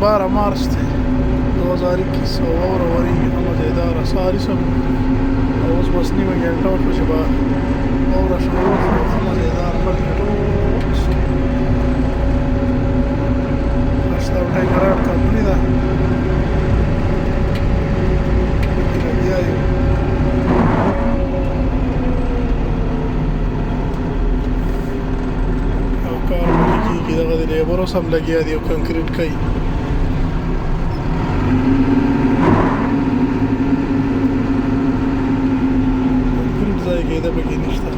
12 مارچ دی 2021 واوره ورېږي ښه مزېداره سهاري سمه او اوس بس نیمه ګنټه وشوه چې به واوره شروع شوه ښه مزېدار بل مې ټول رشته او ټایګران کمپني ده پکې لګیا یو او کار پکې کېږي دغه د لیبر اوس هم لګیا دي او کنکریټ کوي کنکریټ ځای کېده پکې نشته